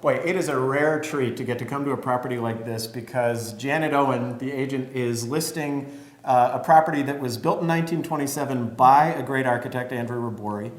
Boy, it is a rare treat to get to come to a property like this because Janet Owen, the agent, is listing a property that was built in 1927 by a great architect, Andrew Rabori.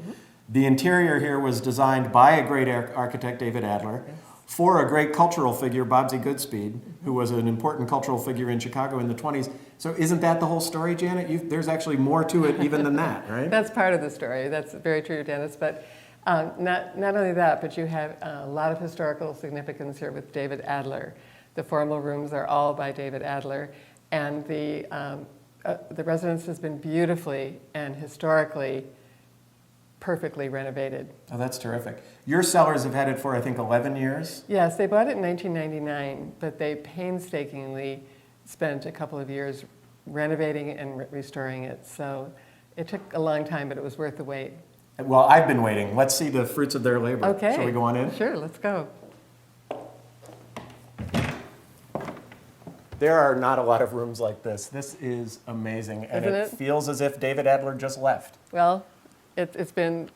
The interior here was designed by a great architect, David Adler, for a great cultural figure, Bobsy Goodspeed, who was an important cultural figure in Chicago in the 20s. So isn't that the whole story, Janet? There's actually more to it even than that, right? That's part of the story. That's very true, Dennis. But not only that, but you have a lot of historical significance here with David Adler. The formal rooms are all by David Adler, and the residence has been beautifully and historically perfectly renovated. Oh, that's terrific. Your sellers have had it for, I think, 11 years? Yes, they bought it in 1999, but they painstakingly spent a couple of years renovating it and restoring it. So it took a long time, but it was worth the wait. Well, I've been waiting. Let's see the fruits of their labor. Okay. Shall we go on in? Sure, let's go. There are not a lot of rooms like this. This is amazing, and Isn't it it? feels as if David Adler just left. Well, it's been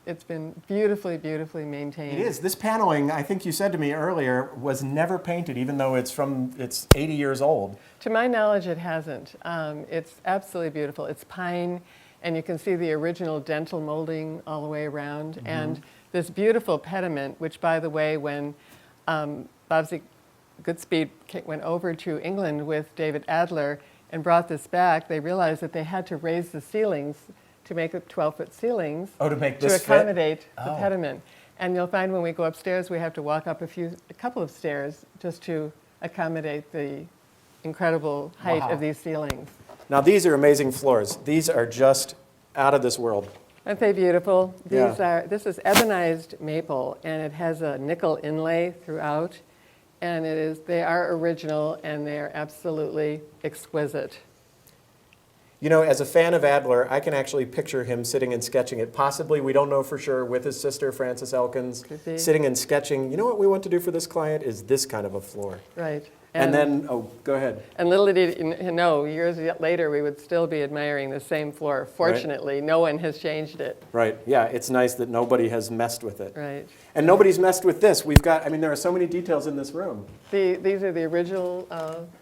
beautifully, beautifully maintained. It is. This paneling, I think you said to me earlier, was never painted, even though it's 80 years old. To my knowledge, it hasn't. It's absolutely beautiful. It's pine, and you can see the original dental molding all the way around, and this beautiful pediment, which, by the way, when Bobsy Goodspeed went over to England with David Adler and brought this back, they realized that they had to raise the ceilings to make it 12-foot ceilings to make this accommodate fit? the pediment. And you'll find when we go upstairs, we have to walk up a couple of stairs just to accommodate the incredible height of these ceilings. Now, these are amazing floors. These are just out of this world. Aren't they beautiful? Yeah. This is ebonized maple, and it has a nickel inlay throughout. And they are original, and they are absolutely exquisite. You know, as a fan of Adler, I can actually picture him sitting and sketching it, possibly, we don't know for sure, with his sister, Frances Elkins, sitting and sketching. You know what we want to do for this client is this kind of a floor. Right. And then, oh, go ahead. And little did you know, years later, we would still be admiring the same floor. Fortunately, no one has changed it. Right, yeah, it's nice that nobody has messed with it. Right. And nobody's messed with this. We've got, I mean, there are so many details in this room. These are the original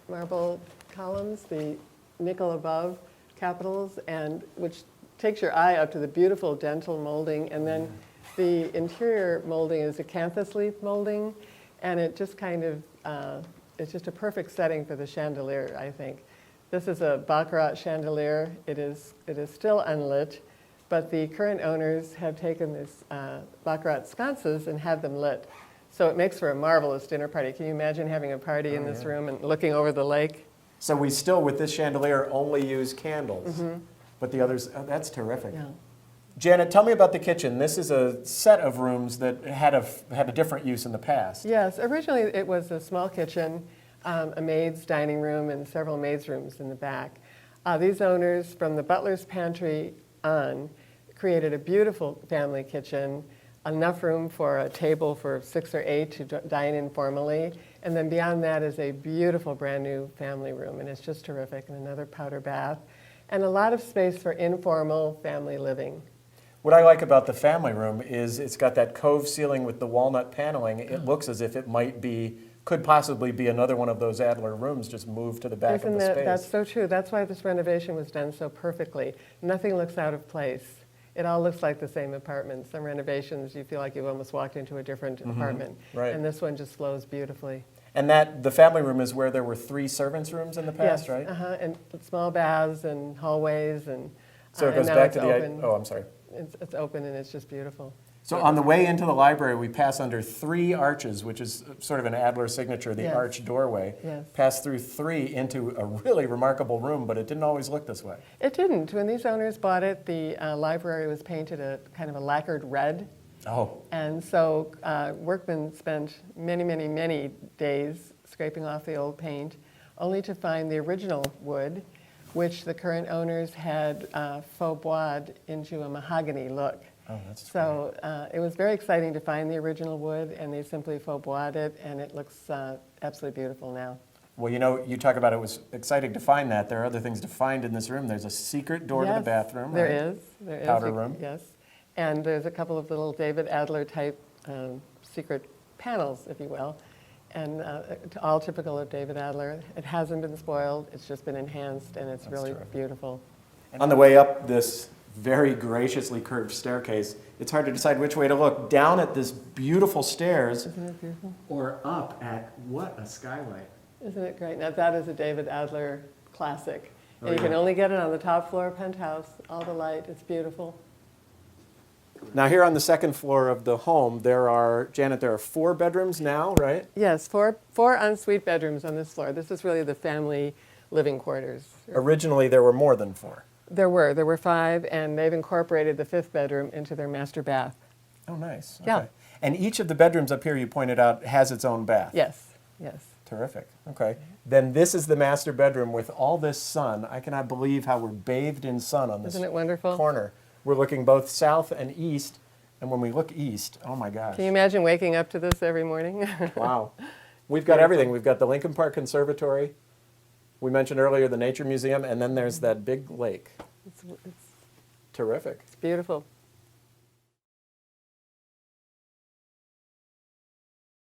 marble columns, the nickel above capitals, and which takes your eye up to the beautiful dental molding. And then the interior molding is acanthus leaf molding, and it just kind of, it's just a perfect setting for the chandelier, I think. This is a baccarat chandelier. It is still unlit, but the current owners have taken this baccarat sconces and had them lit. So it makes for a marvelous dinner party. Can you imagine having a party in this room and looking over the lake? So we still, with this chandelier, only use candles. But the others, oh, that's terrific. Yeah. Janet, tell me about the kitchen. This is a set of rooms that had a different use in the past. Yes, originally it was a small kitchen, a maid's dining room, and several maids' rooms in the back. These owners, from the butler's pantry on, created a beautiful family kitchen, enough room for a table for 6 or 8 to dine informally, and then beyond that is a beautiful brand new family room, and it's just terrific, and another powder bath, and a lot of space for informal family living. What I like about the family room is it's got that cove ceiling with the walnut paneling. It looks as if it could possibly be another one of those Adler rooms just moved to the back of the space. That's so true. That's why this renovation was done so perfectly. Nothing looks out of place. It all looks like the same apartment. Some renovations, you feel like you've almost walked into a different apartment. Right. And this one just flows beautifully. And the family room is where there were 3 servants' rooms in the past, Yes, right? And small baths and hallways. And So it goes now back to it's the, open. oh, I'm sorry. It's open and it's just beautiful. So on the way into the library, we pass under 3 arches, which is sort of an Adler signature, the Yes. arch doorway. Yes. Pass through 3 into a really remarkable room, but it didn't always look this way. It didn't. When these owners bought it, the library was painted a kind of a lacquered red. Oh, And so workmen spent many, many, many days scraping off the old paint, only to find the original wood, which the current owners had faux boised into a mahogany look. oh, that's So it was very exciting to find the original wood, and they simply faux boised it, and it looks absolutely beautiful now. Well, you know, you talk about it was exciting to find that. There are other things to find in this room. There's a secret door to the bathroom. There right? is. There is. Powder room. Yes. And there's a couple of little David Adler type secret panels, if you will, and all typical of David Adler. It hasn't been spoiled, it's just been enhanced, and it's really terrific. beautiful. On the way up this very graciously curved staircase, it's hard to decide which way to look. Down at this beautiful stairs Isn't it beautiful? or up at what a skylight. Isn't it great? Now, that is a David Adler classic. Oh, And you can yeah. only get it on the top floor Penthouse, all the light, it's beautiful. Now here on the second floor of the home, there are 4 bedrooms now, right? Yes, four ensuite bedrooms on this floor. This is really the family living quarters. Originally there were more than 4. There were 5, and they've incorporated the 5th bedroom into their master bath. Oh, nice. Yeah. Okay. And each of the bedrooms up here, you pointed out, has its own bath. Yes, yes. Terrific. Okay. Then this is the master bedroom with all this sun. I cannot believe how we're bathed in sun on this Isn't it wonderful? corner. We're looking both south and east, and when we look east, oh my gosh. Can you imagine waking up to this every morning? Wow. We've got everything. We've got the Lincoln Park Conservatory. We mentioned earlier the Nature Museum, and then there's that big lake. It's Terrific. beautiful.